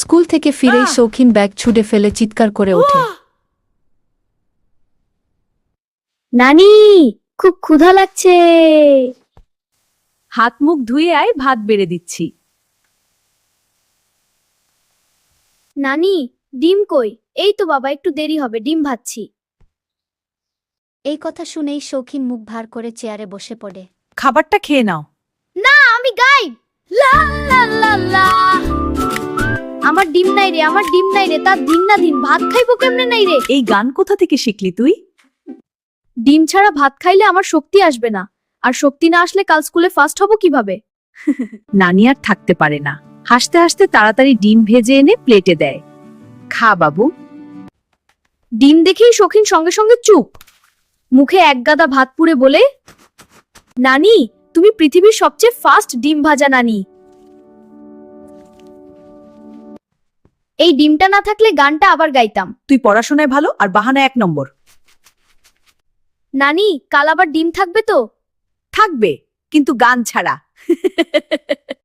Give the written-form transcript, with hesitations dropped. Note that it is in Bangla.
স্কুল থেকে ফিরেই শৌখিন ব্যাগ ছুঁড়ে ফেলে চিৎকার করে ওঠে। নানি, খুব ক্ষুধা লাগছে। হাত মুখ ধুয়ে আয়, ভাত বেড়ে দিচ্ছি। নানি, ডিম কই? এই তো বাবা, একটু দেরি হবে, ডিম ভাজছি। এই কথা শুনেই শৌখিন মুখ ভার করে চেয়ারে বসে পড়ে। খাবারটা খেয়ে নাও। না, আমি গাইব। লা লা লা লা। আমার ডিম নাই রে, আমার ডিম নাই রে, তার দিন না দিন ভাত খাইবো কেমনে নাই রে? এই গান কোথা থেকে শিখলি তুই? ডিম ছাড়া ভাত খাইলে আমার শক্তি আসবে না, আর শক্তি না আসলে কাল স্কুলে ফার্স্ট হব কিভাবে? নানি আর থাকতে পারে না, হাসতে হাসতে তাড়াতাড়ি ডিম ভেজে এনে প্লেটে দেয়। খা বাবু। ডিম দেখেই শৌখিন সঙ্গে সঙ্গে চুপ, মুখে এক গাদা ভাত পুড়ে বলে, নানি, তুমি পৃথিবীর সবচেয়ে ফাস্ট ডিম ভাজা নানি। এই ডিমটা না থাকলে গানটা আবার গাইতাম। তুই পড়াশোনায় ভালো আর বাহানা 1 নম্বর। নানি, কাল আবার ডিম থাকবে তো? থাকবে, কিন্তু গান ছাড়া।